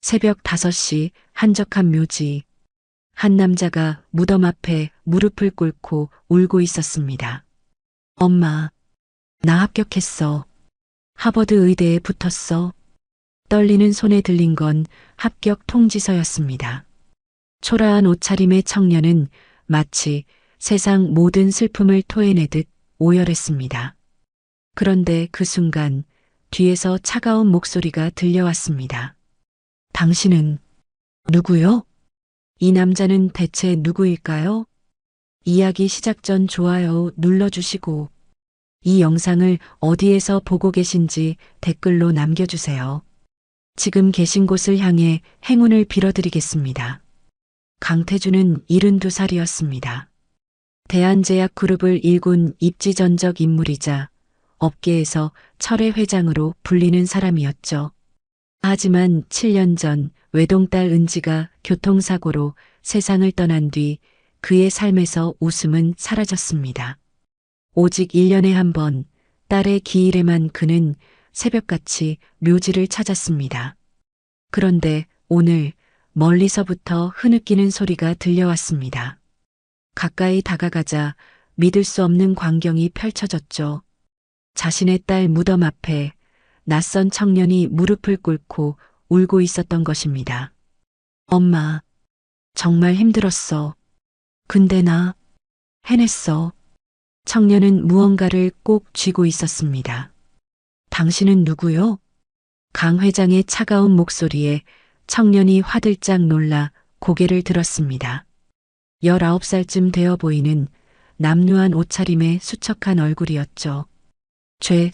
새벽 5시 한적한 묘지. 한 남자가 무덤 앞에 무릎을 꿇고 울고 있었습니다. 엄마, 나 합격했어. 하버드 의대에 붙었어. 떨리는 손에 들린 건 합격 통지서였습니다. 초라한 옷차림의 청년은 마치 세상 모든 슬픔을 토해내듯 오열했습니다. 그런데 그 순간 뒤에서 차가운 목소리가 들려왔습니다. 당신은 누구요? 이 남자는 대체 누구일까요? 이야기 시작 전 좋아요 눌러주시고 이 영상을 어디에서 보고 계신지 댓글로 남겨주세요. 지금 계신 곳을 향해 행운을 빌어드리겠습니다. 강태준은 72살이었습니다. 대한제약그룹을 일군 입지전적 인물이자 업계에서 철의 회장으로 불리는 사람이었죠. 하지만 7년 전 외동딸 은지가 교통사고로 세상을 떠난 뒤 그의 삶에서 웃음은 사라졌습니다. 오직 1년에 한 번 딸의 기일에만 그는 새벽같이 묘지를 찾았습니다. 그런데 오늘 멀리서부터 흐느끼는 소리가 들려왔습니다. 가까이 다가가자 믿을 수 없는 광경이 펼쳐졌죠. 자신의 딸 무덤 앞에 낯선 청년이 무릎을 꿇고 울고 있었던 것입니다. 엄마, 정말 힘들었어. 근데 나 해냈어. 청년은 무언가를 꼭 쥐고 있었습니다. 당신은 누구요? 강 회장의 차가운 목소리에 청년이 화들짝 놀라 고개를 들었습니다. 19살쯤 되어 보이는 남루한 옷차림의 수척한 얼굴이었죠.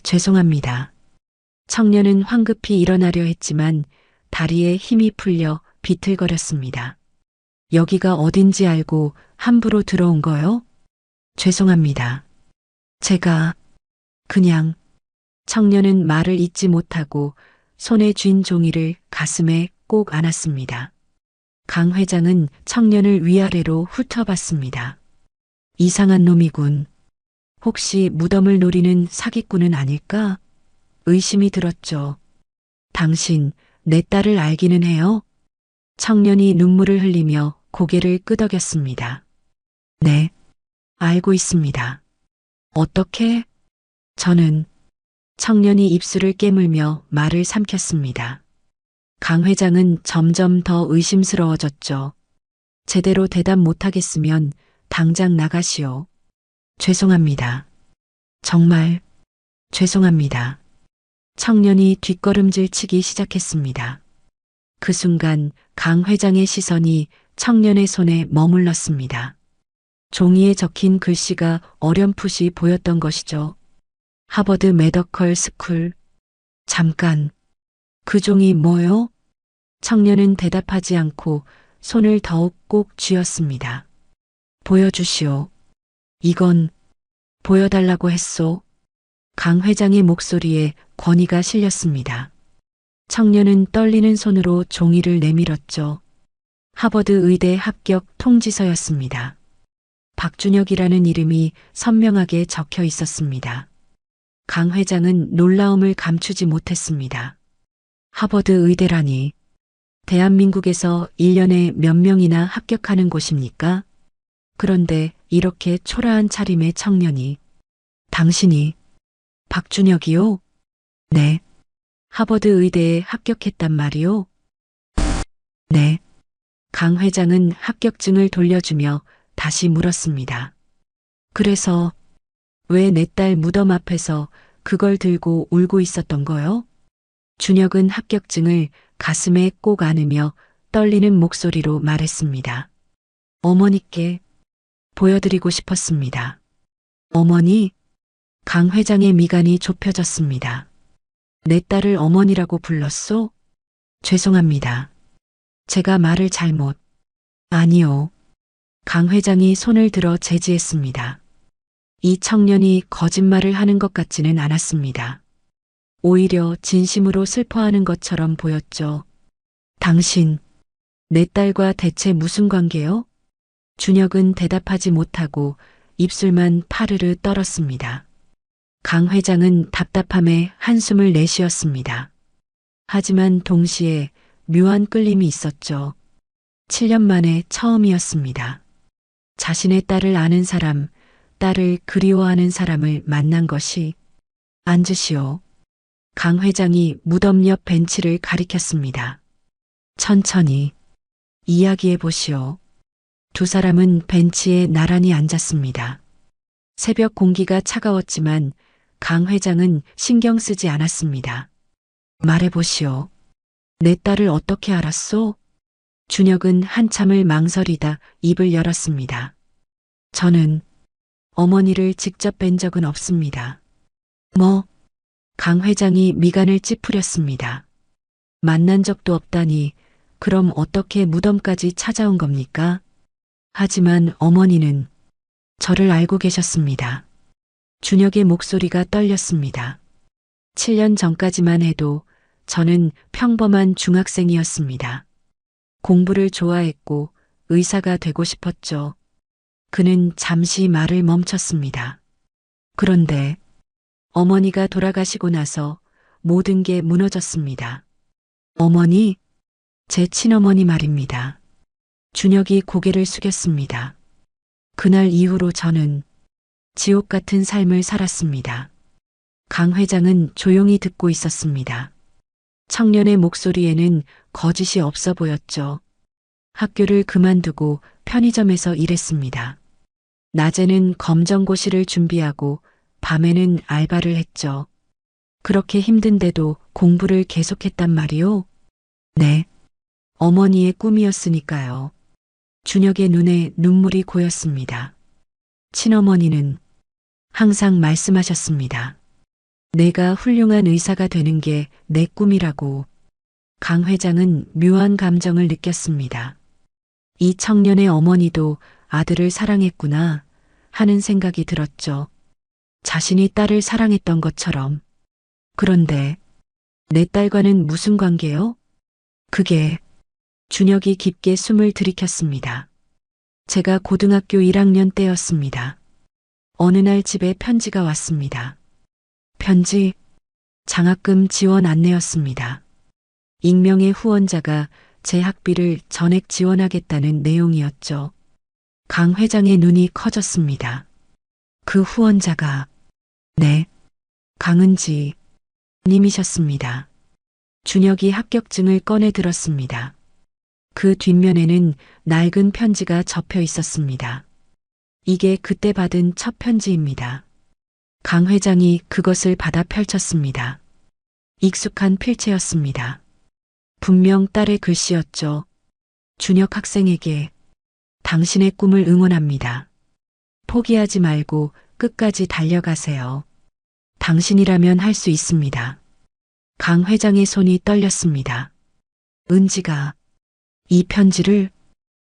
죄송합니다. 청년은 황급히 일어나려 했지만 다리에 힘이 풀려 비틀거렸습니다. 여기가 어딘지 알고 함부로 들어온 거요? 죄송합니다. 제가 그냥 청년은 말을 잇지 못하고 손에 쥔 종이를 가슴에 꼭 안았습니다. 강 회장은 청년을 위아래로 훑어봤습니다. 이상한 놈이군. 혹시 무덤을 노리는 사기꾼은 아닐까? 의심이 들었죠. 당신 내 딸을 알기는 해요? 청년이 눈물을 흘리며 고개를 끄덕였습니다. 네, 알고 있습니다. 어떻게? 저는 청년이 입술을 깨물며 말을 삼켰습니다. 강 회장은 점점 더 의심스러워졌죠. 제대로 대답 못하겠으면 당장 나가시오. 죄송합니다. 정말 죄송합니다. 청년이 뒷걸음질 치기 시작했습니다. 그 순간 강 회장의 시선이 청년의 손에 머물렀습니다. 종이에 적힌 글씨가 어렴풋이 보였던 것이죠. 하버드 메디컬 스쿨. 잠깐, 그 종이 뭐요? 청년은 대답하지 않고 손을 더욱 꼭 쥐었습니다. 보여주시오. 이건 보여달라고 했소. 강 회장의 목소리에 권위가 실렸습니다. 청년은 떨리는 손으로 종이를 내밀었죠. 하버드 의대 합격 통지서였습니다. 박준혁이라는 이름이 선명하게 적혀 있었습니다. 강 회장은 놀라움을 감추지 못했습니다. 하버드 의대라니, 대한민국에서 1년에 몇 명이나 합격하는 곳입니까? 그런데 이렇게 초라한 차림의 청년이, 당신이 박준혁이요? 네. 하버드 의대에 합격했단 말이요? 네. 강 회장은 합격증을 돌려주며 다시 물었습니다. 그래서 왜 내 딸 무덤 앞에서 그걸 들고 울고 있었던 거요? 준혁은 합격증을 가슴에 꼭 안으며 떨리는 목소리로 말했습니다. 어머니께 보여드리고 싶었습니다. 어머니? 강 회장의 미간이 좁혀졌습니다. 내 딸을 어머니라고 불렀소? 죄송합니다. 제가 말을 잘못. 아니요. 강 회장이 손을 들어 제지했습니다. 이 청년이 거짓말을 하는 것 같지는 않았습니다. 오히려 진심으로 슬퍼하는 것처럼 보였죠. 당신, 내 딸과 대체 무슨 관계요? 준혁은 대답하지 못하고 입술만 파르르 떨었습니다. 강 회장은 답답함에 한숨을 내쉬었습니다. 하지만 동시에 묘한 끌림이 있었죠. 7년 만에 처음이었습니다. 자신의 딸을 아는 사람, 딸을 그리워하는 사람을 만난 것이. 앉으시오. 강 회장이 무덤 옆 벤치를 가리켰습니다. 천천히 이야기해 보시오. 두 사람은 벤치에 나란히 앉았습니다. 새벽 공기가 차가웠지만 강 회장은 신경 쓰지 않았습니다. 말해 보시오. 내 딸을 어떻게 알았소? 준혁은 한참을 망설이다 입을 열었습니다. 저는 어머니를 직접 뵌 적은 없습니다. 뭐? 강 회장이 미간을 찌푸렸습니다. 만난 적도 없다니 그럼 어떻게 무덤까지 찾아온 겁니까? 하지만 어머니는 저를 알고 계셨습니다. 준혁의 목소리가 떨렸습니다. 7년 전까지만 해도 저는 평범한 중학생이었습니다. 공부를 좋아했고 의사가 되고 싶었죠. 그는 잠시 말을 멈췄습니다. 그런데 어머니가 돌아가시고 나서 모든 게 무너졌습니다. 어머니? 제 친어머니 말입니다. 준혁이 고개를 숙였습니다. 그날 이후로 저는 지옥 같은 삶을 살았습니다. 강 회장은 조용히 듣고 있었습니다. 청년의 목소리에는 거짓이 없어 보였죠. 학교를 그만두고 편의점에서 일했습니다. 낮에는 검정고시를 준비하고 밤에는 알바를 했죠. 그렇게 힘든데도 공부를 계속했단 말이요? 네. 어머니의 꿈이었으니까요. 준혁의 눈에 눈물이 고였습니다. 친어머니는 항상 말씀하셨습니다. 내가 훌륭한 의사가 되는 게 내 꿈이라고. 강 회장은 묘한 감정을 느꼈습니다. 이 청년의 어머니도 아들을 사랑했구나 하는 생각이 들었죠. 자신이 딸을 사랑했던 것처럼. 그런데 내 딸과는 무슨 관계요? 그게. 준혁이 깊게 숨을 들이켰습니다. 제가 고등학교 1학년 때였습니다. 어느 날 집에 편지가 왔습니다. 편지, 장학금 지원 안내였습니다. 익명의 후원자가 제 학비를 전액 지원하겠다는 내용이었죠. 강 회장의 눈이 커졌습니다. 그 후원자가, 네, 강은지 님이셨습니다. 준혁이 합격증을 꺼내 들었습니다. 그 뒷면에는 낡은 편지가 접혀 있었습니다. 이게 그때 받은 첫 편지입니다. 강 회장이 그것을 받아 펼쳤습니다. 익숙한 필체였습니다. 분명 딸의 글씨였죠. 준혁 학생에게 당신의 꿈을 응원합니다. 포기하지 말고 끝까지 달려가세요. 당신이라면 할 수 있습니다. 강 회장의 손이 떨렸습니다. 은지가 이 편지를?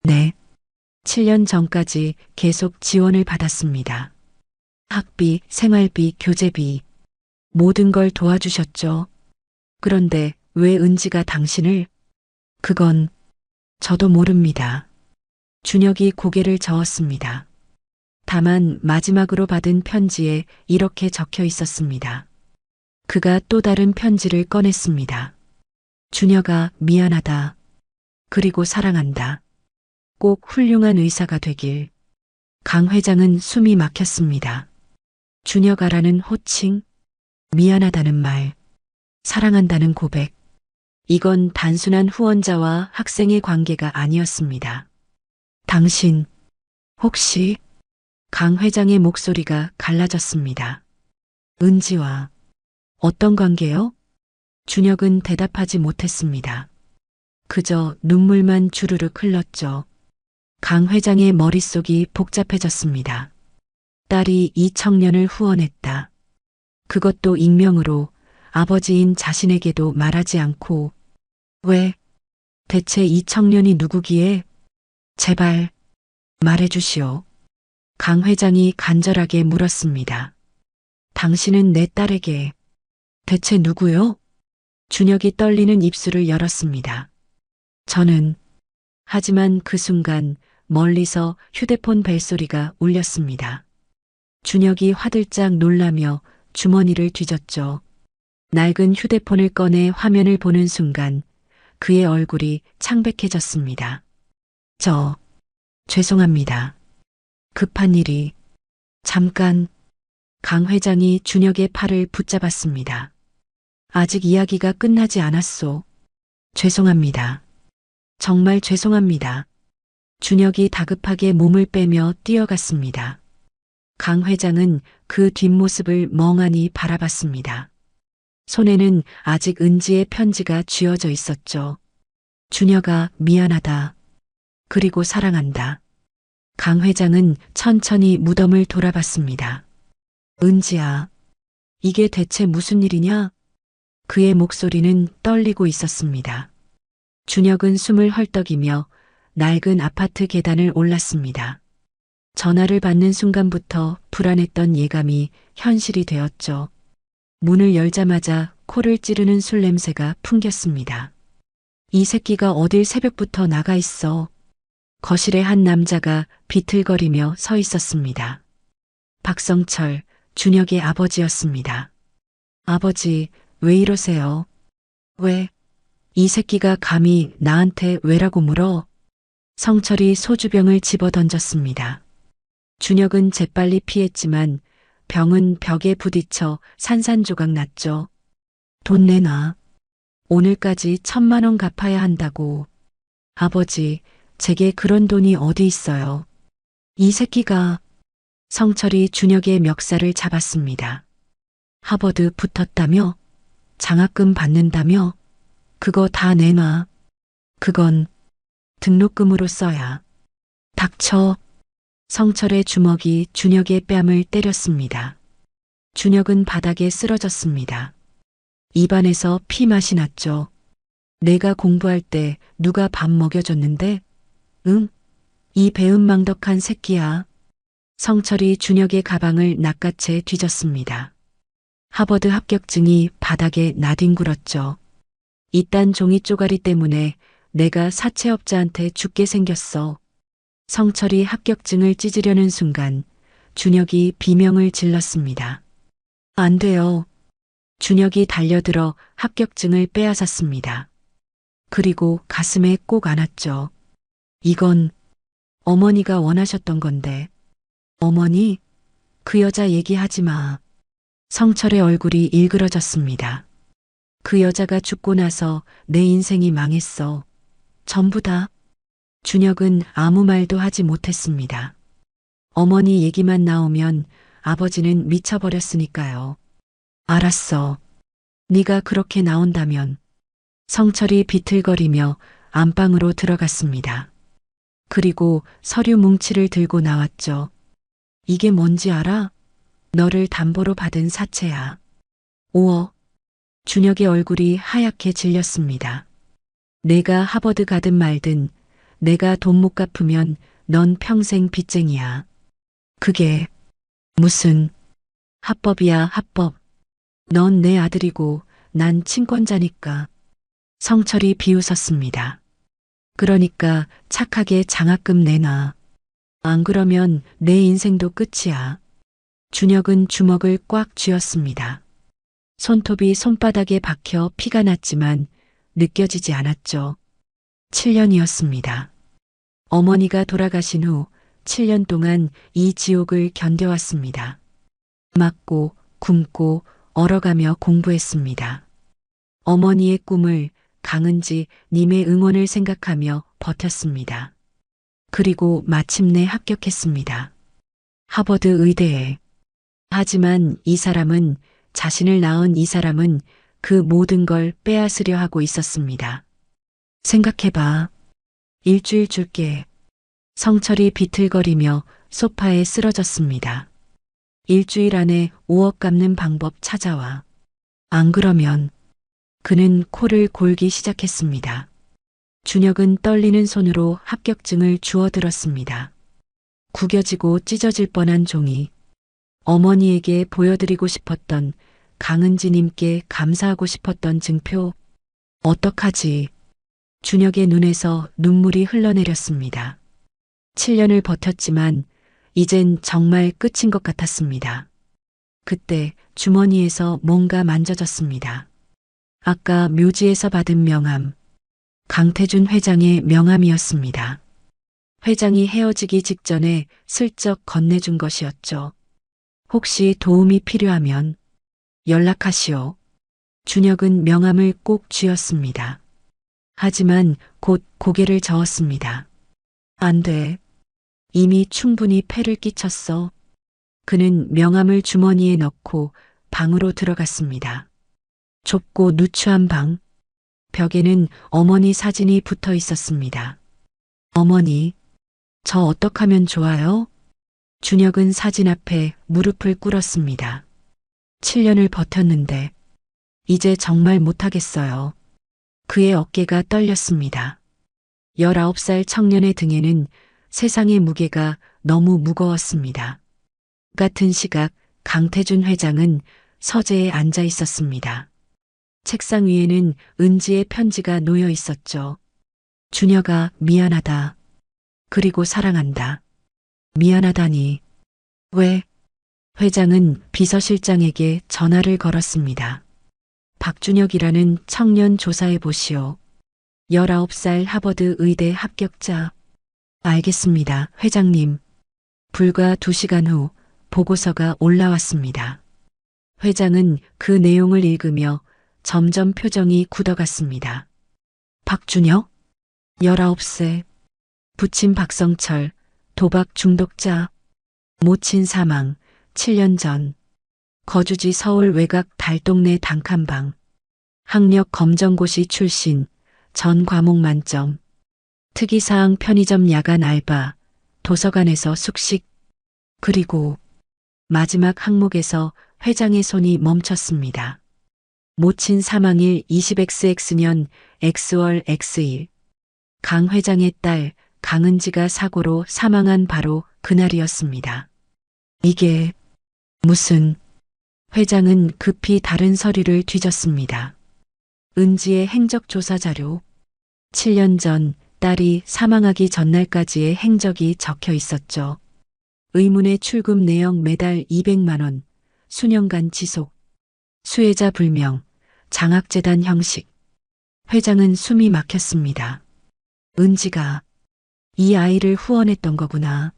네. 7년 전까지 계속 지원을 받았습니다. 학비, 생활비, 교재비, 모든 걸 도와주셨죠. 그런데 왜 은지가 당신을? 그건 저도 모릅니다. 준혁이 고개를 저었습니다. 다만 마지막으로 받은 편지에 이렇게 적혀 있었습니다. 그가 또 다른 편지를 꺼냈습니다. 준혁아, 미안하다. 그리고 사랑한다. 꼭 훌륭한 의사가 되길. 강 회장은 숨이 막혔습니다. 준혁아라는 호칭, 미안하다는 말, 사랑한다는 고백. 이건 단순한 후원자와 학생의 관계가 아니었습니다. 당신, 혹시? 강 회장의 목소리가 갈라졌습니다. 은지와 어떤 관계요? 준혁은 대답하지 못했습니다. 그저 눈물만 주르륵 흘렀죠. 강 회장의 머릿속이 복잡해졌습니다. 딸이 이 청년을 후원했다. 그것도 익명으로 아버지인 자신에게도 말하지 않고. 왜? 대체 이 청년이 누구기에? 제발 말해주시오. 강 회장이 간절하게 물었습니다. 당신은 내 딸에게 대체 누구요? 준혁이 떨리는 입술을 열었습니다. 저는. 하지만 그 순간 멀리서 휴대폰 벨소리가 울렸습니다. 준혁이 화들짝 놀라며 주머니를 뒤졌죠. 낡은 휴대폰을 꺼내 화면을 보는 순간 그의 얼굴이 창백해졌습니다. 죄송합니다. 급한 일이. 잠깐. 강 회장이 준혁의 팔을 붙잡았습니다. 아직 이야기가 끝나지 않았소. 죄송합니다. 정말 죄송합니다. 준혁이 다급하게 몸을 빼며 뛰어갔습니다. 강 회장은 그 뒷모습을 멍하니 바라봤습니다. 손에는 아직 은지의 편지가 쥐어져 있었죠. 준혁아, 미안하다. 그리고 사랑한다. 강 회장은 천천히 무덤을 돌아봤습니다. 은지야, 이게 대체 무슨 일이냐? 그의 목소리는 떨리고 있었습니다. 준혁은 숨을 헐떡이며 낡은 아파트 계단을 올랐습니다. 전화를 받는 순간부터 불안했던 예감이 현실이 되었죠. 문을 열자마자 코를 찌르는 술 냄새가 풍겼습니다. 이 새끼가 어딜 새벽부터 나가 있어. 거실에 한 남자가 비틀거리며 서 있었습니다. 박성철, 준혁의 아버지였습니다. 아버지, 왜 이러세요? 왜? 이 새끼가 감히 나한테 왜라고 물어? 성철이 소주병을 집어 던졌습니다. 준혁은 재빨리 피했지만 병은 벽에 부딪혀 산산조각 났죠. 돈 내놔. 오늘까지 1,000만 원 갚아야 한다고. 아버지, 제게 그런 돈이 어디 있어요. 이 새끼가. 성철이 준혁의 멱살을 잡았습니다. 하버드 붙었다며? 장학금 받는다며? 그거 다 내놔. 그건 등록금으로 써야. 닥쳐. 성철의 주먹이 준혁의 뺨을 때렸습니다. 준혁은 바닥에 쓰러졌습니다. 입안에서 피맛이 났죠. 내가 공부할 때 누가 밥 먹여줬는데? 응? 이 배은망덕한 새끼야. 성철이 준혁의 가방을 낚아채 뒤졌습니다. 하버드 합격증이 바닥에 나뒹굴었죠. 이딴 종이 쪼가리 때문에 내가 사채업자한테 죽게 생겼어. 성철이 합격증을 찢으려는 순간 준혁이 비명을 질렀습니다. 안 돼요. 준혁이 달려들어 합격증을 빼앗았습니다. 그리고 가슴에 꼭 안았죠. 이건 어머니가 원하셨던 건데. 어머니? 그 여자 얘기하지 마. 성철의 얼굴이 일그러졌습니다. 그 여자가 죽고 나서 내 인생이 망했어. 전부 다. 준혁은 아무 말도 하지 못했습니다. 어머니 얘기만 나오면 아버지는 미쳐버렸으니까요. 알았어. 네가 그렇게 나온다면. 성철이 비틀거리며 안방으로 들어갔습니다. 그리고 서류 뭉치를 들고 나왔죠. 이게 뭔지 알아? 너를 담보로 받은 사채야. 5억. 준혁의 얼굴이 하얗게 질렸습니다. 내가 하버드 가든 말든 내가 돈 못 갚으면 넌 평생 빚쟁이야. 그게 무슨 합법이야, 합법. 넌 내 아들이고 난 친권자니까. 성철이 비웃었습니다. 그러니까 착하게 장학금 내놔. 안 그러면 내 인생도 끝이야. 준혁은 주먹을 꽉 쥐었습니다. 손톱이 손바닥에 박혀 피가 났지만 느껴지지 않았죠. 7년이었습니다. 어머니가 돌아가신 후 7년 동안 이 지옥을 견뎌왔습니다. 맞고 굶고 얼어가며 공부했습니다. 어머니의 꿈을 강은지 님의 응원을 생각하며 버텼습니다. 그리고 마침내 합격했습니다. 하버드 의대에. 하지만 이 사람은, 자신을 낳은 이 사람은 그 모든 걸 빼앗으려 하고 있었습니다. 생각해봐. 일주일 줄게. 성철이 비틀거리며 소파에 쓰러졌습니다. 일주일 안에 5억 갚는 방법 찾아와. 안 그러면. 그는 코를 골기 시작했습니다. 준혁은 떨리는 손으로 합격증을 주워들었습니다. 구겨지고 찢어질 뻔한 종이. 어머니에게 보여드리고 싶었던, 강은지님께 감사하고 싶었던 증표. 어떡하지? 준혁의 눈에서 눈물이 흘러내렸습니다. 7년을 버텼지만 이젠 정말 끝인 것 같았습니다. 그때 주머니에서 뭔가 만져졌습니다. 아까 묘지에서 받은 명함. 강태준 회장의 명함이었습니다. 회장이 헤어지기 직전에 슬쩍 건네준 것이었죠. 혹시 도움이 필요하면 연락하시오. 준혁은 명함을 꼭 쥐었습니다. 하지만 곧 고개를 저었습니다. 안 돼. 이미 충분히 패를 끼쳤어. 그는 명함을 주머니에 넣고 방으로 들어갔습니다. 좁고 누추한 방. 벽에는 어머니 사진이 붙어 있었습니다. 어머니, 저 어떡하면 좋아요? 준혁은 사진 앞에 무릎을 꿇었습니다. 7년을 버텼는데 이제 정말 못하겠어요. 그의 어깨가 떨렸습니다. 19살 청년의 등에는 세상의 무게가 너무 무거웠습니다. 같은 시각 강태준 회장은 서재에 앉아 있었습니다. 책상 위에는 은지의 편지가 놓여 있었죠. 준혁아, 미안하다. 그리고 사랑한다. 미안하다니. 왜? 회장은 비서실장에게 전화를 걸었습니다. 박준혁이라는 청년 조사해 보시오. 19살 하버드 의대 합격자. 알겠습니다, 회장님. 불과 2시간 후 보고서가 올라왔습니다. 회장은 그 내용을 읽으며 점점 표정이 굳어갔습니다. 박준혁? 19세. 부친 박성철, 도박 중독자. 모친 사망, 7년 전. 거주지 서울 외곽 달동네 단칸방. 학력 검정고시 출신, 전 과목 만점. 특이사항 편의점 야간 알바, 도서관에서 숙식. 그리고 마지막 항목에서 회장의 손이 멈췄습니다. 모친 사망일 20xx년 X월 X일. 강 회장의 딸 강은지가 사고로 사망한 바로 그날이었습니다. 이게 무슨... 회장은 급히 다른 서류를 뒤졌습니다. 은지의 행적조사 자료. 7년 전 딸이 사망하기 전날까지의 행적이 적혀 있었죠. 의문의 출금 내역 매달 200만 원, 수년간 지속, 수혜자 불명, 장학재단 형식. 회장은 숨이 막혔습니다. 은지가 이 아이를 후원했던 거구나.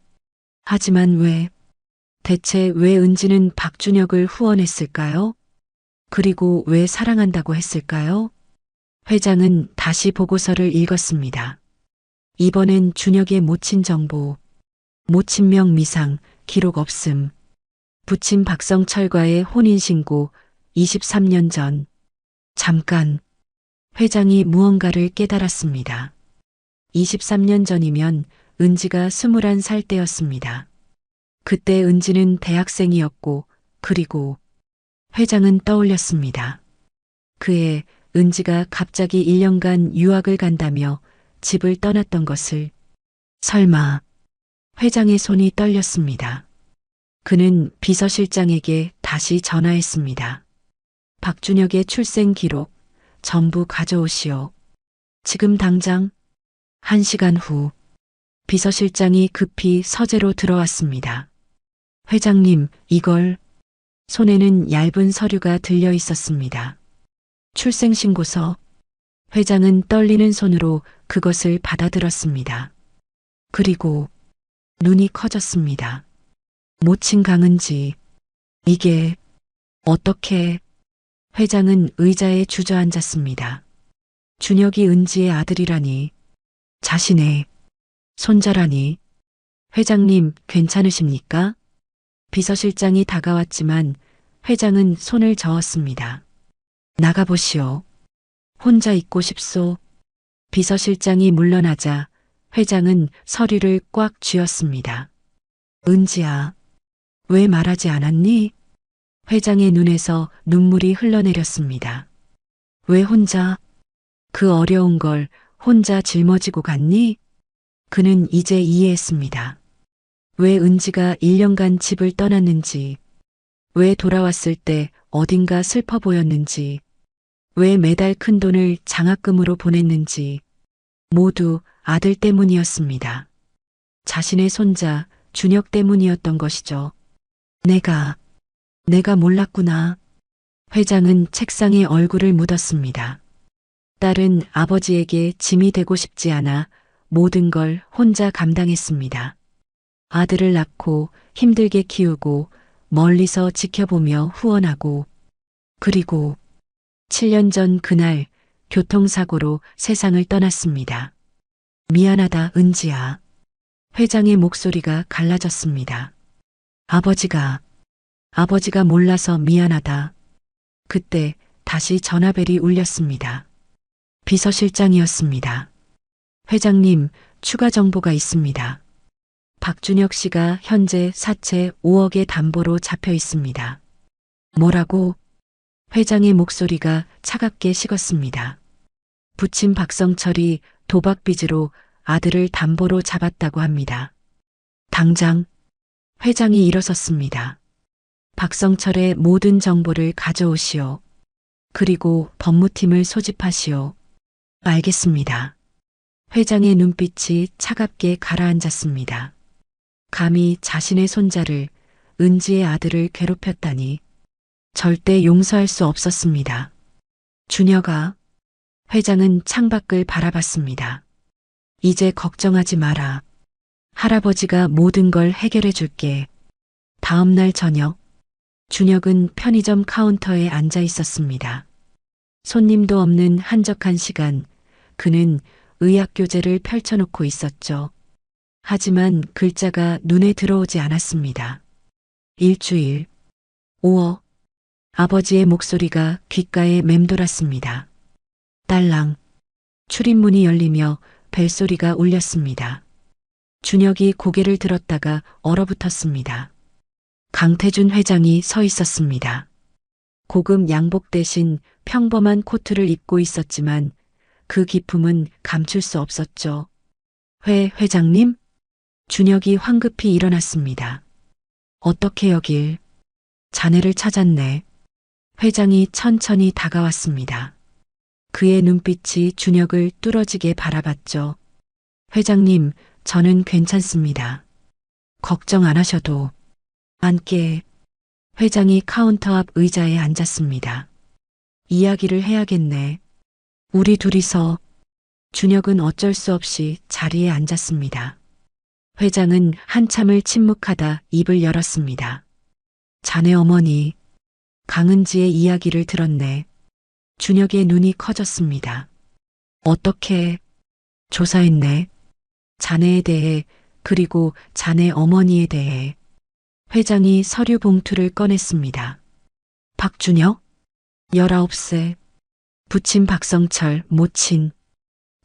하지만 왜? 대체 왜 은지는 박준혁을 후원했을까요? 그리고 왜 사랑한다고 했을까요? 회장은 다시 보고서를 읽었습니다. 이번엔 준혁의 모친 정보, 모친명 미상, 기록 없음. 부친 박성철과의 혼인신고 23년 전. 잠깐. 회장이 무언가를 깨달았습니다. 23년 전이면 은지가 21살 때였습니다. 그때 은지는 대학생이었고, 그리고 회장은 떠올렸습니다. 그해 은지가 갑자기 1년간 유학을 간다며 집을 떠났던 것을. 설마. 회장의 손이 떨렸습니다. 그는 비서실장에게 다시 전화했습니다. 박준혁의 출생 기록 전부 가져오시오. 지금 당장. 1시간 후 비서실장이 급히 서재로 들어왔습니다. 회장님, 이걸... 손에는 얇은 서류가 들려 있었습니다. 출생신고서. 회장은 떨리는 손으로 그것을 받아들었습니다. 그리고 눈이 커졌습니다. 모친 강은지. 이게 어떻게... 회장은 의자에 주저앉았습니다. 준혁이 은지의 아들이라니. 자신의 손자라니. 회장님, 괜찮으십니까? 비서실장이 다가왔지만 회장은 손을 저었습니다. 나가보시오. 혼자 있고 싶소. 비서실장이 물러나자 회장은 서류를 꽉 쥐었습니다. 은지야, 왜 말하지 않았니? 회장의 눈에서 눈물이 흘러내렸습니다. 왜 혼자? 그 어려운 걸 혼자 짊어지고 갔니? 그는 이제 이해했습니다. 왜 은지가 1년간 집을 떠났는지, 왜 돌아왔을 때 어딘가 슬퍼 보였는지, 왜 매달 큰 돈을 장학금으로 보냈는지, 모두 아들 때문이었습니다. 자신의 손자 준혁 때문이었던 것이죠. 내가 몰랐구나. 회장은 책상에 얼굴을 묻었습니다. 딸은 아버지에게 짐이 되고 싶지 않아 모든 걸 혼자 감당했습니다. 아들을 낳고 힘들게 키우고 멀리서 지켜보며 후원하고 그리고 7년 전 그날 교통사고로 세상을 떠났습니다. 미안하다, 은지야. 회장의 목소리가 갈라졌습니다. 아버지가 몰라서 미안하다. 그때 다시 전화벨이 울렸습니다. 비서실장이었습니다. 회장님, 추가 정보가 있습니다. 박준혁 씨가 현재 사채 5억의 담보로 잡혀 있습니다. 뭐라고? 회장의 목소리가 차갑게 식었습니다. 부친 박성철이 도박 빚으로 아들을 담보로 잡았다고 합니다. 당장 회장이 일어섰습니다. 박성철의 모든 정보를 가져오시오. 그리고 법무팀을 소집하시오. 알겠습니다. 회장의 눈빛이 차갑게 가라앉았습니다. 감히 자신의 손자를, 은지의 아들을 괴롭혔다니 절대 용서할 수 없었습니다. 준혁아, 회장은 창밖을 바라봤습니다. 이제 걱정하지 마라. 할아버지가 모든 걸 해결해 줄게. 다음 날 저녁, 준혁은 편의점 카운터에 앉아 있었습니다. 손님도 없는 한적한 시간, 그는 의학교재를 펼쳐놓고 있었죠. 하지만 글자가 눈에 들어오지 않았습니다. 일주일, 5억. 아버지의 목소리가 귓가에 맴돌았습니다. 딸랑. 출입문이 열리며 벨소리가 울렸습니다. 준혁이 고개를 들었다가 얼어붙었습니다. 강태준 회장이 서 있었습니다. 고급 양복 대신 평범한 코트를 입고 있었지만 그 기품은 감출 수 없었죠. 회장님? 준혁이 황급히 일어났습니다. 어떻게 여길? 자네를 찾았네. 회장이 천천히 다가왔습니다. 그의 눈빛이 준혁을 뚫어지게 바라봤죠. 회장님, 저는 괜찮습니다. 걱정 안 하셔도. 앉게. 회장이 카운터 앞 의자에 앉았습니다. 이야기를 해야겠네. 우리 둘이서. 준혁은 어쩔 수 없이 자리에 앉았습니다. 회장은 한참을 침묵하다 입을 열었습니다. 자네 어머니, 강은지의 이야기를 들었네. 준혁의 눈이 커졌습니다. 어떻게 조사했네? 자네에 대해, 그리고 자네 어머니에 대해. 회장이 서류 봉투를 꺼냈습니다. 박준혁? 19세. 부친 박성철, 모친.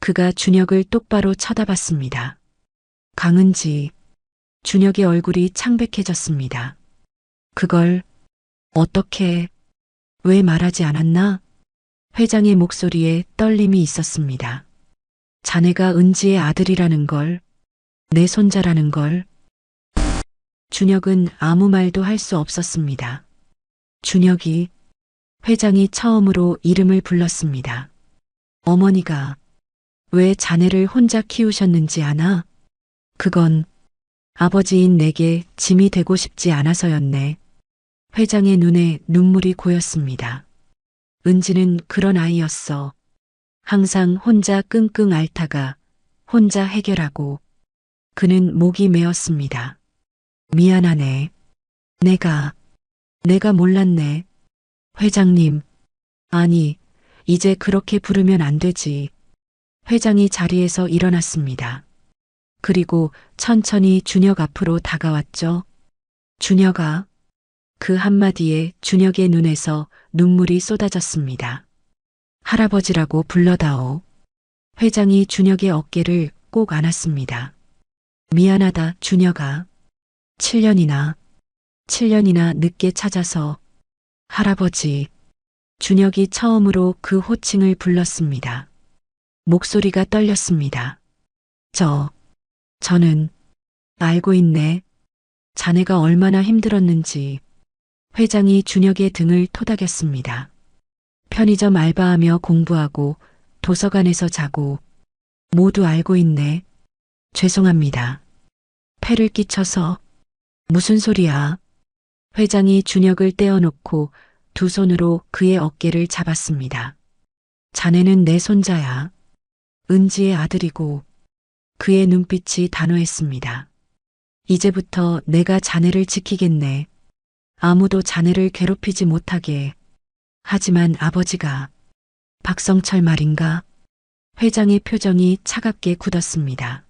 그가 준혁을 똑바로 쳐다봤습니다. 강은지. 준혁의 얼굴이 창백해졌습니다. 그걸 어떻게, 왜 말하지 않았나? 회장의 목소리에 떨림이 있었습니다. 자네가 은지의 아들이라는 걸, 내 손자라는 걸. 준혁은 아무 말도 할 수 없었습니다. 준혁이. 회장이 처음으로 이름을 불렀습니다. 어머니가 왜 자네를 혼자 키우셨는지 아나? 그건 아버지인 내게 짐이 되고 싶지 않아서였네. 회장의 눈에 눈물이 고였습니다. 은지는 그런 아이였어. 항상 혼자 끙끙 앓다가 혼자 해결하고. 그는 목이 메었습니다. 미안하네. 내가 몰랐네. 회장님. 아니, 이제 그렇게 부르면 안 되지. 회장이 자리에서 일어났습니다. 그리고 천천히 준혁 앞으로 다가왔죠. 준혁아. 그 한마디에 준혁의 눈에서 눈물이 쏟아졌습니다. 할아버지라고 불러다오. 회장이 준혁의 어깨를 꼭 안았습니다. 미안하다, 준혁아. 7년이나 늦게 찾아서. 할아버지. 준혁이 처음으로 그 호칭을 불렀습니다. 목소리가 떨렸습니다. 저는 알고 있네. 자네가 얼마나 힘들었는지. 회장이 준혁의 등을 토닥였습니다. 편의점 알바하며 공부하고 도서관에서 자고 모두 알고 있네. 죄송합니다. 폐를 끼쳐서. 무슨 소리야. 회장이 준혁을 떼어놓고 두 손으로 그의 어깨를 잡았습니다. 자네는 내 손자야. 은지의 아들이고 그의 눈빛이 단호했습니다. 이제부터 내가 자네를 지키겠네. 아무도 자네를 괴롭히지 못하게. 하지만 아버지가 박성철 말인가? 회장의 표정이 차갑게 굳었습니다.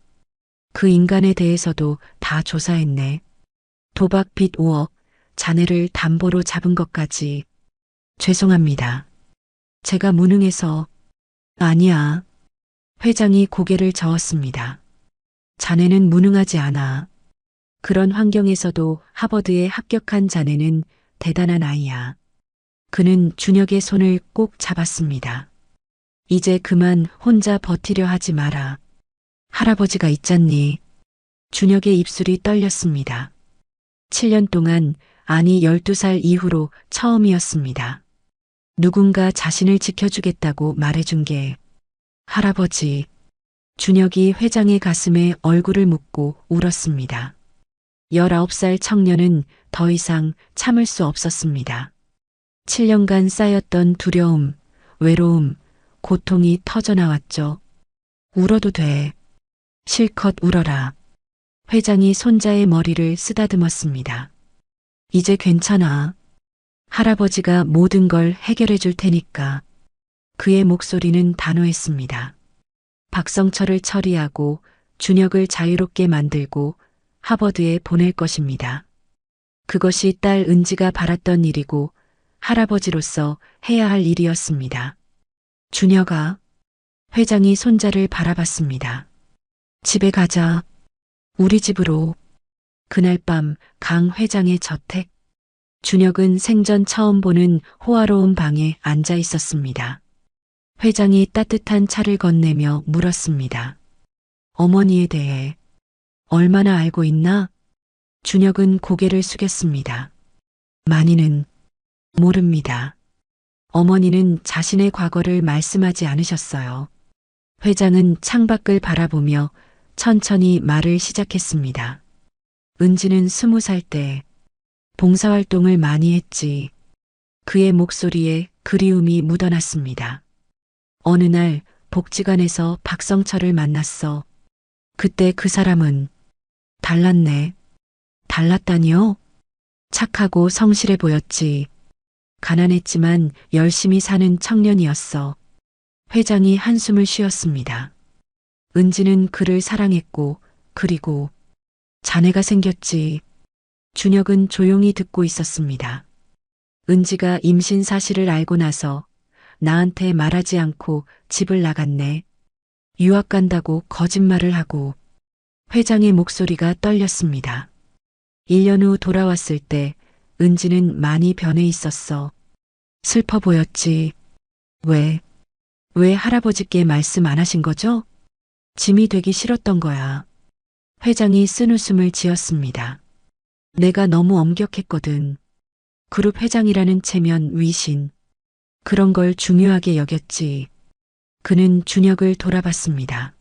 그 인간에 대해서도 다 조사했네. 도박 빚 5억, 자네를 담보로 잡은 것까지. 죄송합니다. 제가 무능해서. 아니야. 회장이 고개를 저었습니다. 자네는 무능하지 않아. 그런 환경에서도 하버드에 합격한 자네는 대단한 아이야. 그는 준혁의 손을 꼭 잡았습니다. 이제 그만 혼자 버티려 하지 마라. 할아버지가 있잖니. 준혁의 입술이 떨렸습니다. 7년 동안, 아니 12살 이후로 처음이었습니다. 누군가 자신을 지켜주겠다고 말해준 게. 할아버지. 준혁이 회장의 가슴에 얼굴을 묻고 울었습니다. 19살 청년은 더 이상 참을 수 없었습니다. 7년간 쌓였던 두려움, 외로움, 고통이 터져나왔죠. 울어도 돼. 실컷 울어라. 회장이 손자의 머리를 쓰다듬었습니다. 이제 괜찮아. 할아버지가 모든 걸 해결해 줄 테니까. 그의 목소리는 단호했습니다. 박성철을 처리하고 준혁을 자유롭게 만들고 하버드에 보낼 것입니다. 그것이 딸 은지가 바랐던 일이고 할아버지로서 해야 할 일이었습니다. 준혁아. 회장이 손자를 바라봤습니다. 집에 가자. 우리 집으로. 그날 밤 강 회장의 저택. 준혁은 생전 처음 보는 호화로운 방에 앉아 있었습니다. 회장이 따뜻한 차를 건네며 물었습니다. 어머니에 대해 얼마나 알고 있나? 준혁은 고개를 숙였습니다. 많이는 모릅니다. 어머니는 자신의 과거를 말씀하지 않으셨어요. 회장은 창밖을 바라보며 천천히 말을 시작했습니다. 은지는 20살 때 봉사활동을 많이 했지. 그의 목소리에 그리움이 묻어났습니다. 어느 날 복지관에서 박성철을 만났어. 그때 그 사람은 달랐네. 달랐다니요? 착하고 성실해 보였지. 가난했지만 열심히 사는 청년이었어. 회장이 한숨을 쉬었습니다. 은지는 그를 사랑했고, 그리고 자네가 생겼지. 준혁은 조용히 듣고 있었습니다. 은지가 임신 사실을 알고 나서 나한테 말하지 않고 집을 나갔네. 유학 간다고 거짓말을 하고. 회장의 목소리가 떨렸습니다. 1년 후 돌아왔을 때 은지는 많이 변해 있었어. 슬퍼 보였지. 왜 할아버지께 말씀 안 하신 거죠? 짐이 되기 싫었던 거야. 회장이 쓴웃음을 지었습니다. 내가 너무 엄격했거든. 그룹 회장이라는 체면 위신. 그런 걸 중요하게 여겼지. 그는 준혁을 돌아봤습니다.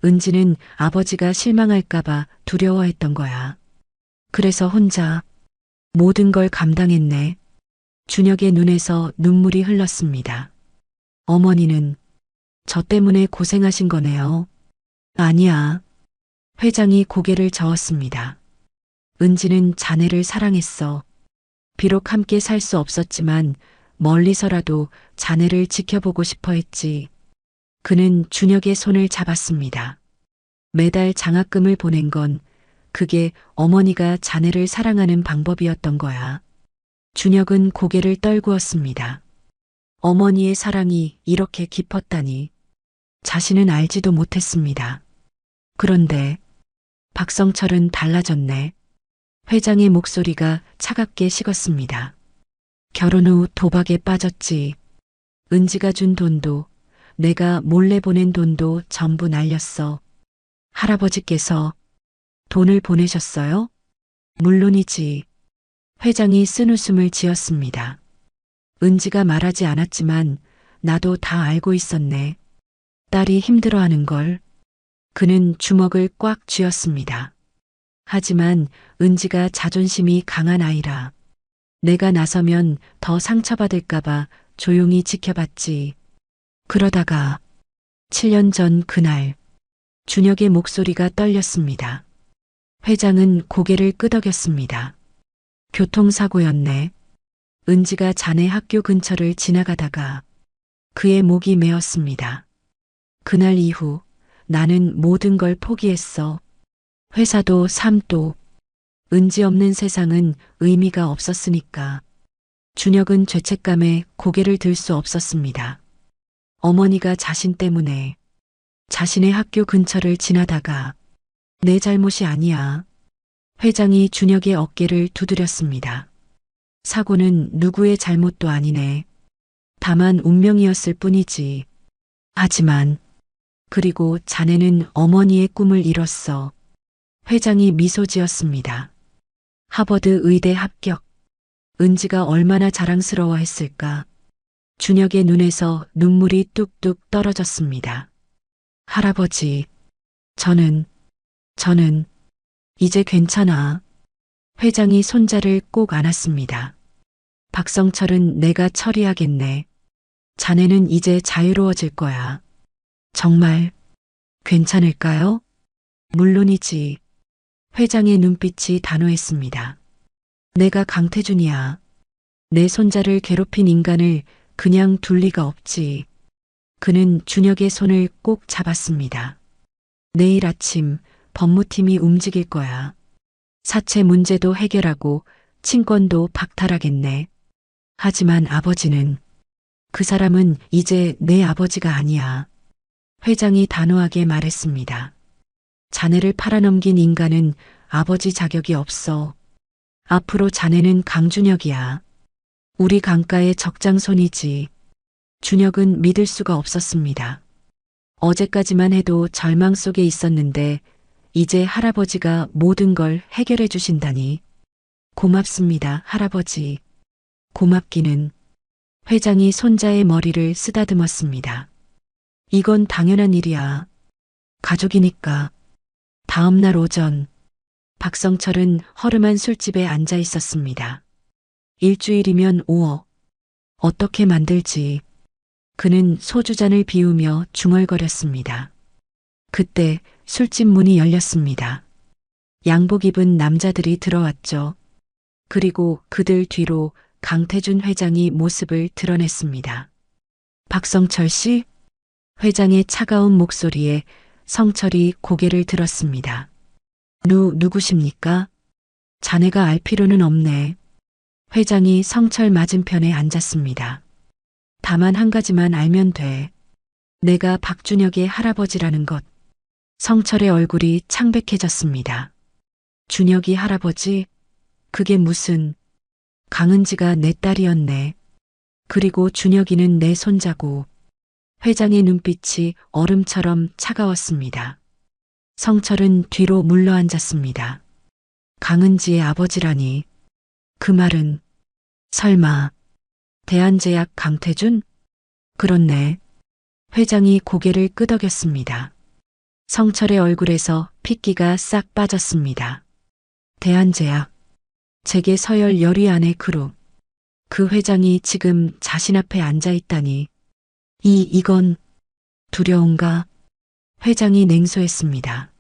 은지는 아버지가 실망할까봐 두려워했던 거야. 그래서 혼자 모든 걸 감당했네. 준혁의 눈에서 눈물이 흘렀습니다. 어머니는 저 때문에 고생하신 거네요. 아니야. 회장이 고개를 저었습니다. 은지는 자네를 사랑했어. 비록 함께 살 수 없었지만 멀리서라도 자네를 지켜보고 싶어 했지. 그는 준혁의 손을 잡았습니다. 매달 장학금을 보낸 건 그게 어머니가 자네를 사랑하는 방법이었던 거야. 준혁은 고개를 떨구었습니다. 어머니의 사랑이 이렇게 깊었다니. 자신은 알지도 못했습니다. 그런데 박성철은 달라졌네. 회장의 목소리가 차갑게 식었습니다. 결혼 후 도박에 빠졌지. 은지가 준 돈도 내가 몰래 보낸 돈도 전부 날렸어. 할아버지께서 돈을 보내셨어요? 물론이지. 회장이 쓴웃음을 지었습니다. 은지가 말하지 않았지만 나도 다 알고 있었네. 딸이 힘들어하는 걸. 그는 주먹을 꽉 쥐었습니다. 하지만 은지가 자존심이 강한 아이라. 내가 나서면 더 상처받을까봐 조용히 지켜봤지. 그러다가 7년 전 그날 준혁의 목소리가 떨렸습니다. 회장은 고개를 끄덕였습니다. 교통사고였네. 은지가 자네 학교 근처를 지나가다가 그의 목이 메었습니다. 그날 이후 나는 모든 걸 포기했어. 회사도 삶도 은지 없는 세상은 의미가 없었으니까. 준혁은 죄책감에 고개를 들 수 없었습니다. 어머니가 자신 때문에 자신의 학교 근처를 지나다가 내 잘못이 아니야. 회장이 준혁의 어깨를 두드렸습니다. 사고는 누구의 잘못도 아니네. 다만 운명이었을 뿐이지. 하지만 그리고 자네는 어머니의 꿈을 이뤘어. 회장이 미소 지었습니다. 하버드 의대 합격. 은지가 얼마나 자랑스러워했을까. 준혁의 눈에서 눈물이 뚝뚝 떨어졌습니다. 할아버지, 저는 이제 괜찮아. 회장이 손자를 꼭 안았습니다. 박성철은 내가 처리하겠네. 자네는 이제 자유로워질 거야. 정말 괜찮을까요? 물론이지. 회장의 눈빛이 단호했습니다. 내가 강태준이야. 내 손자를 괴롭힌 인간을 그냥 둘 리가 없지. 그는 준혁의 손을 꼭 잡았습니다. 내일 아침 법무팀이 움직일 거야. 사채 문제도 해결하고 친권도 박탈하겠네. 하지만 아버지는, 그 사람은 이제 내 아버지가 아니야. 회장이 단호하게 말했습니다. 자네를 팔아넘긴 인간은 아버지 자격이 없어. 앞으로 자네는 강준혁이야. 우리 강가의 적장손이지. 준혁은 믿을 수가 없었습니다. 어제까지만 해도 절망 속에 있었는데 이제 할아버지가 모든 걸 해결해 주신다니. 고맙습니다, 할아버지. 고맙기는. 회장이 손자의 머리를 쓰다듬었습니다. 이건 당연한 일이야. 가족이니까. 다음 날 오전, 박성철은 허름한 술집에 앉아 있었습니다. 일주일이면 5억. 어떻게 만들지. 그는 소주잔을 비우며 중얼거렸습니다. 그때 술집 문이 열렸습니다. 양복 입은 남자들이 들어왔죠. 그리고 그들 뒤로 강태준 회장이 모습을 드러냈습니다. 박성철 씨? 회장의 차가운 목소리에 성철이 고개를 들었습니다. 누구십니까? 자네가 알 필요는 없네. 회장이 성철 맞은편에 앉았습니다. 다만 한 가지만 알면 돼. 내가 박준혁의 할아버지라는 것. 성철의 얼굴이 창백해졌습니다. 준혁이 할아버지? 그게 무슨... 강은지가 내 딸이었네. 그리고 준혁이는 내 손자고. 회장의 눈빛이 얼음처럼 차가웠습니다. 성철은 뒤로 물러앉았습니다. 강은지의 아버지라니. 그 말은 설마 대한제약 강태준? 그렇네. 회장이 고개를 끄덕였습니다. 성철의 얼굴에서 핏기가 싹 빠졌습니다. 대한제약. 제게 서열 열위 안의 그룹. 그 회장이 지금 자신 앞에 앉아 있다니. 이건 두려운가? 회장이 냉소했습니다.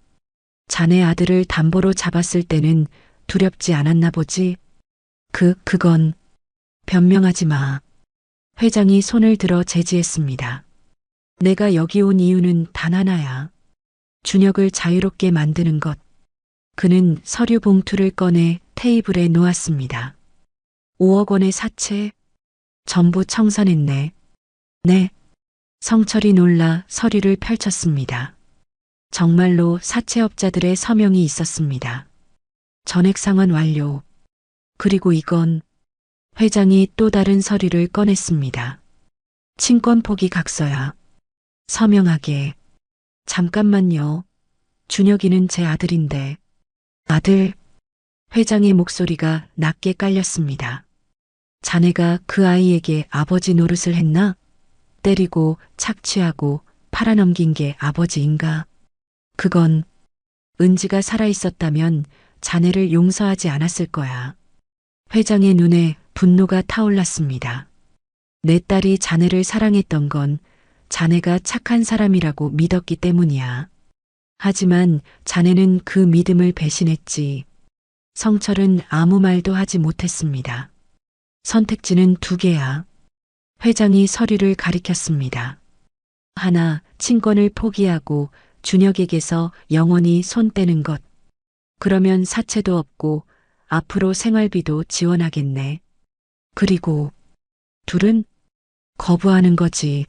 자네 아들을 담보로 잡았을 때는 두렵지 않았나 보지? 그건 변명하지 마. 회장이 손을 들어 제지했습니다. 내가 여기 온 이유는 단 하나야. 준혁을 자유롭게 만드는 것. 그는 서류 봉투를 꺼내 테이블에 놓았습니다. 5억 원의 사채? 전부 청산했네. 네. 성철이 놀라 서류를 펼쳤습니다. 정말로 사채업자들의 서명이 있었습니다. 전액 상환 완료. 그리고 이건 회장이 또 다른 서류를 꺼냈습니다. 친권 포기 각서야. 서명하게. 잠깐만요. 준혁이는 제 아들인데. 아들? 회장의 목소리가 낮게 깔렸습니다. 자네가 그 아이에게 아버지 노릇을 했나? 때리고 착취하고 팔아넘긴 게 아버지인가? 그건 은지가 살아있었다면 자네를 용서하지 않았을 거야. 회장의 눈에 분노가 타올랐습니다. 내 딸이 자네를 사랑했던 건 자네가 착한 사람이라고 믿었기 때문이야. 하지만 자네는 그 믿음을 배신했지. 성철은 아무 말도 하지 못했습니다. 선택지는 두 개야. 회장이 서류를 가리켰습니다. 하나, 친권을 포기하고 준혁에게서 영원히 손 떼는 것. 그러면 사채도 없고 앞으로 생활비도 지원하겠네. 그리고 둘은 거부하는 거지.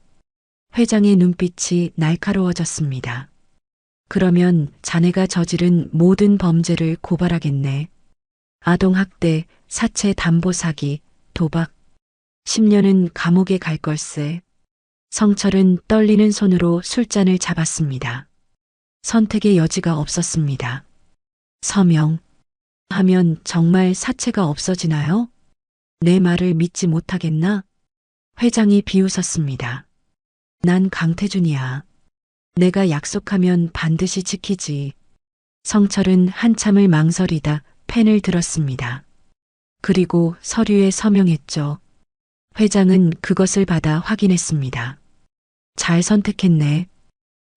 회장의 눈빛이 날카로워졌습니다. 그러면 자네가 저지른 모든 범죄를 고발하겠네. 아동학대, 사채 담보 사기, 도박. 10년은 감옥에 갈 걸세. 성철은 떨리는 손으로 술잔을 잡았습니다. 선택의 여지가 없었습니다. 서명. 하면 정말 사채가 없어지나요? 내 말을 믿지 못하겠나? 회장이 비웃었습니다. 난 강태준이야. 내가 약속하면 반드시 지키지. 성철은 한참을 망설이다 펜을 들었습니다. 그리고 서류에 서명했죠. 회장은 그것을 받아 확인했습니다. 잘 선택했네.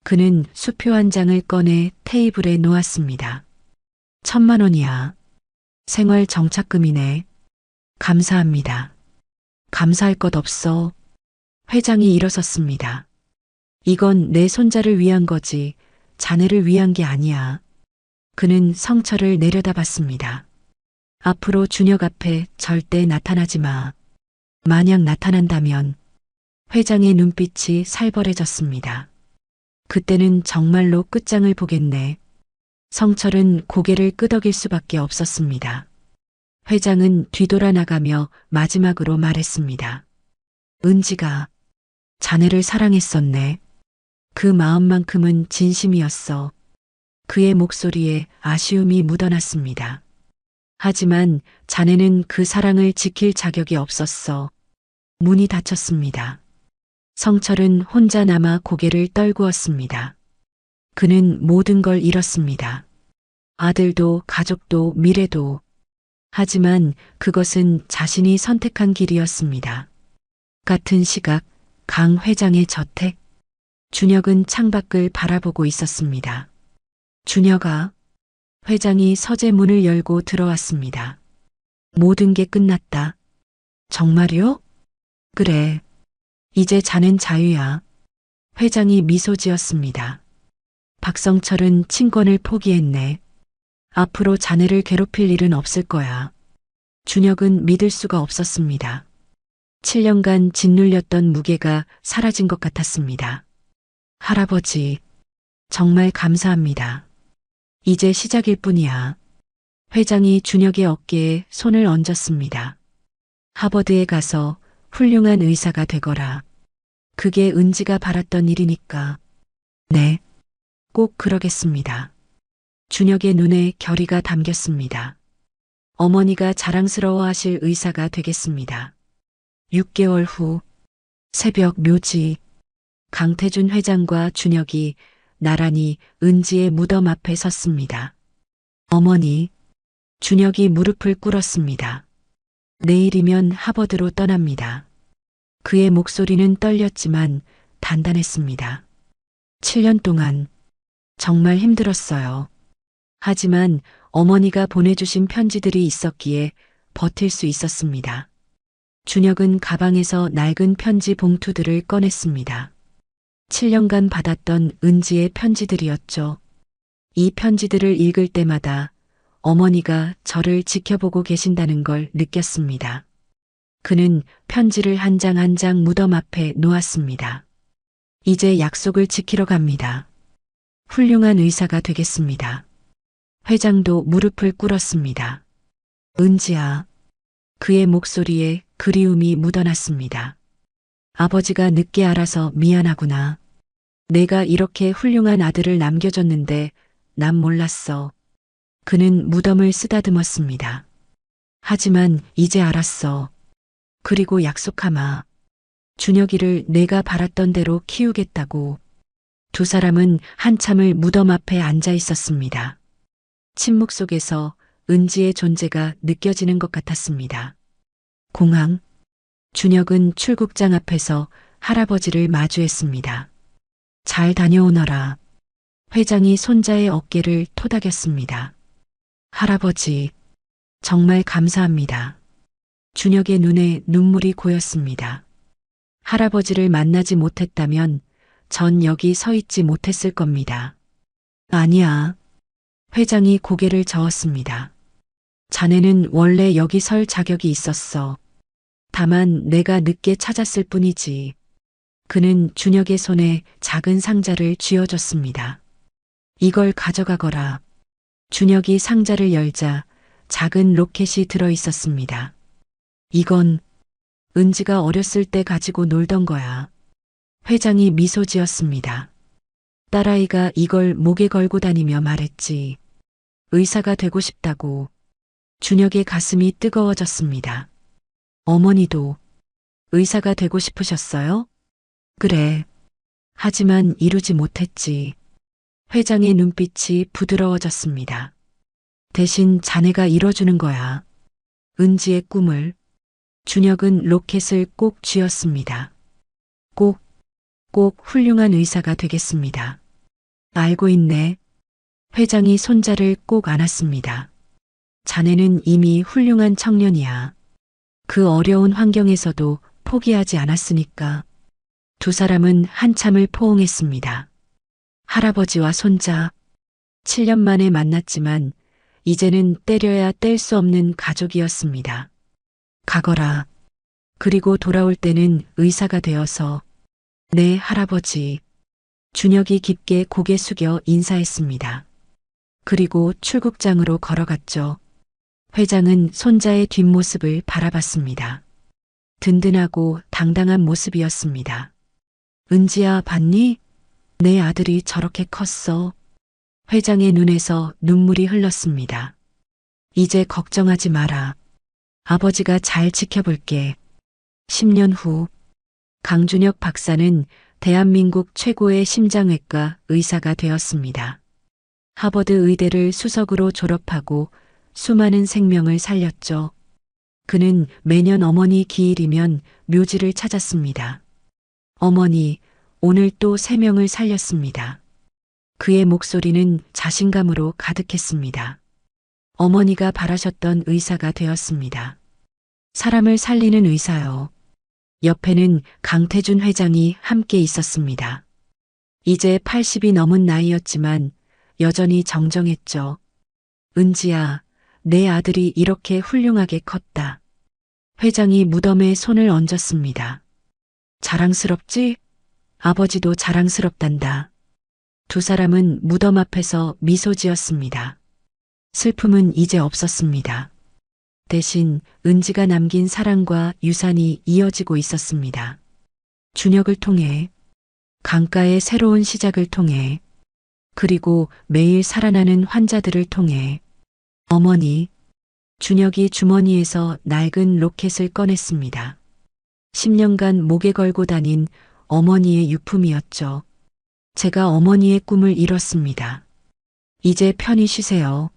그는 수표 한 장을 꺼내 테이블에 놓았습니다. 1,000만 원이야. 생활 정착금이네. 감사합니다. 감사할 것 없어. 회장이 일어섰습니다. 이건 내 손자를 위한 거지, 자네를 위한 게 아니야. 그는 성철을 내려다봤습니다. 앞으로 준혁 앞에 절대 나타나지 마. 만약 나타난다면 회장의 눈빛이 살벌해졌습니다. 그때는 정말로 끝장을 보겠네. 성철은 고개를 끄덕일 수밖에 없었습니다. 회장은 뒤돌아 나가며 마지막으로 말했습니다. 은지가 자네를 사랑했었네. 그 마음만큼은 진심이었어. 그의 목소리에 아쉬움이 묻어났습니다. 하지만 자네는 그 사랑을 지킬 자격이 없었어. 문이 닫혔습니다. 성철은 혼자 남아 고개를 떨구었습니다. 그는 모든 걸 잃었습니다. 아들도 가족도 미래도. 하지만 그것은 자신이 선택한 길이었습니다. 같은 시각 강 회장의 저택. 준혁은 창밖을 바라보고 있었습니다. 준혁아. 회장이 서재 문을 열고 들어왔습니다. 모든 게 끝났다. 정말요? 그래. 이제 자넨 자유야. 회장이 미소 지었습니다. 박성철은 친권을 포기했네. 앞으로 자네를 괴롭힐 일은 없을 거야. 준혁은 믿을 수가 없었습니다. 7년간 짓눌렸던 무게가 사라진 것 같았습니다. 할아버지, 정말 감사합니다. 이제 시작일 뿐이야. 회장이 준혁의 어깨에 손을 얹었습니다. 하버드에 가서 훌륭한 의사가 되거라. 그게 은지가 바랐던 일이니까. 네, 꼭 그러겠습니다. 준혁의 눈에 결의가 담겼습니다. 어머니가 자랑스러워하실 의사가 되겠습니다. 6개월 후 새벽 묘지. 강태준 회장과 준혁이 나란히 은지의 무덤 앞에 섰습니다. 어머니, 준혁이 무릎을 꿇었습니다. 내일이면 하버드로 떠납니다. 그의 목소리는 떨렸지만 단단했습니다. 7년 동안 정말 힘들었어요. 하지만 어머니가 보내주신 편지들이 있었기에 버틸 수 있었습니다. 준혁은 가방에서 낡은 편지 봉투들을 꺼냈습니다. 7년간 받았던 은지의 편지들이었죠. 이 편지들을 읽을 때마다 어머니가 저를 지켜보고 계신다는 걸 느꼈습니다. 그는 편지를 한 장 한 장 무덤 앞에 놓았습니다. 이제 약속을 지키러 갑니다. 훌륭한 의사가 되겠습니다. 회장도 무릎을 꿇었습니다. 은지야. 그의 목소리에 그리움이 묻어났습니다. 아버지가 늦게 알아서 미안하구나. 내가 이렇게 훌륭한 아들을 남겨줬는데 난 몰랐어. 그는 무덤을 쓰다듬었습니다. 하지만 이제 알았어. 그리고 약속하마. 준혁이를 내가 바랐던 대로 키우겠다고. 두 사람은 한참을 무덤 앞에 앉아 있었습니다. 침묵 속에서 은지의 존재가 느껴지는 것 같았습니다. 공항. 준혁은 출국장 앞에서 할아버지를 마주했습니다. 잘 다녀오너라. 회장이 손자의 어깨를 토닥였습니다. 할아버지, 정말 감사합니다. 준혁의 눈에 눈물이 고였습니다. 할아버지를 만나지 못했다면 전 여기 서 있지 못했을 겁니다. 아니야. 회장이 고개를 저었습니다. 자네는 원래 여기 설 자격이 있었어. 다만 내가 늦게 찾았을 뿐이지. 그는 준혁의 손에 작은 상자를 쥐어줬습니다. 이걸 가져가거라. 준혁이 상자를 열자 작은 로켓이 들어 있었습니다. 이건 은지가 어렸을 때 가지고 놀던 거야. 회장이 미소 지었습니다. 딸아이가 이걸 목에 걸고 다니며 말했지. 의사가 되고 싶다고. 준혁의 가슴이 뜨거워졌습니다. 어머니도 의사가 되고 싶으셨어요? 그래. 하지만 이루지 못했지. 회장의 눈빛이 부드러워졌습니다. 대신 자네가 이뤄주는 거야. 은지의 꿈을. 준혁은 로켓을 꼭 쥐었습니다. 꼭 훌륭한 의사가 되겠습니다. 알고 있네. 회장이 손자를 꼭 안았습니다. 자네는 이미 훌륭한 청년이야. 그 어려운 환경에서도 포기하지 않았으니까. 두 사람은 한참을 포옹했습니다. 할아버지와 손자. 7년 만에 만났지만 이제는 때려야 뗄 수 없는 가족이었습니다. 가거라. 그리고 돌아올 때는 의사가 되어서. 네, 할아버지. 준혁이 깊게 고개 숙여 인사했습니다. 그리고 출국장으로 걸어갔죠. 회장은 손자의 뒷모습을 바라봤습니다. 든든하고 당당한 모습이었습니다. 은지야, 봤니? 내 아들이 저렇게 컸어. 회장의 눈에서 눈물이 흘렀습니다. 이제 걱정하지 마라. 아버지가 잘 지켜볼게. 10년 후 강준혁 박사는 대한민국 최고의 심장외과 의사가 되었습니다. 하버드 의대를 수석으로 졸업하고 수많은 생명을 살렸죠. 그는 매년 어머니 기일이면 묘지를 찾았습니다. 어머니, 오늘 또 3명을 살렸습니다. 그의 목소리는 자신감으로 가득했습니다. 어머니가 바라셨던 의사가 되었습니다. 사람을 살리는 의사요. 옆에는 강태준 회장이 함께 있었습니다. 이제 80이 넘은 나이였지만 여전히 정정했죠. 은지야, 내 아들이 이렇게 훌륭하게 컸다. 회장이 무덤에 손을 얹었습니다. 자랑스럽지? 아버지도 자랑스럽단다. 두 사람은 무덤 앞에서 미소 지었습니다. 슬픔은 이제 없었습니다. 대신 은지가 남긴 사랑과 유산이 이어지고 있었습니다. 준혁을 통해, 강가의 새로운 시작을 통해, 그리고 매일 살아나는 환자들을 통해. 어머니, 준혁이 주머니에서 낡은 로켓을 꺼냈습니다. 10년간 목에 걸고 다닌 어머니의 유품이었죠. 제가 어머니의 꿈을 이뤘습니다. 이제 편히 쉬세요.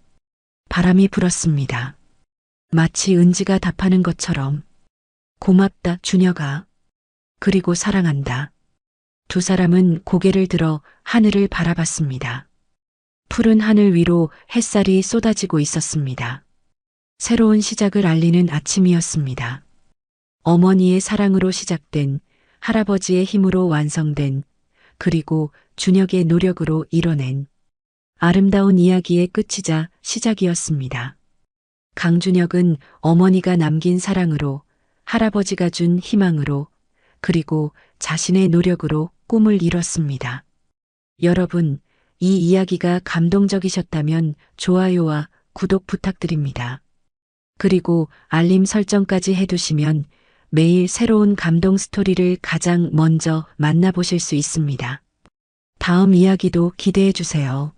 바람이 불었습니다. 마치 은지가 답하는 것처럼. 고맙다, 준혁아. 그리고 사랑한다. 두 사람은 고개를 들어 하늘을 바라봤습니다. 푸른 하늘 위로 햇살이 쏟아지고 있었습니다. 새로운 시작을 알리는 아침이었습니다. 어머니의 사랑으로 시작된, 할아버지의 힘으로 완성된, 그리고 준혁의 노력으로 이뤄낸 아름다운 이야기의 끝이자 시작이었습니다. 강준혁은 어머니가 남긴 사랑으로, 할아버지가 준 희망으로, 그리고 자신의 노력으로 꿈을 이뤘습니다. 여러분, 이 이야기가 감동적이셨다면 좋아요와 구독 부탁드립니다. 그리고 알림 설정까지 해두시면 매일 새로운 감동 스토리를 가장 먼저 만나보실 수 있습니다. 다음 이야기도 기대해 주세요.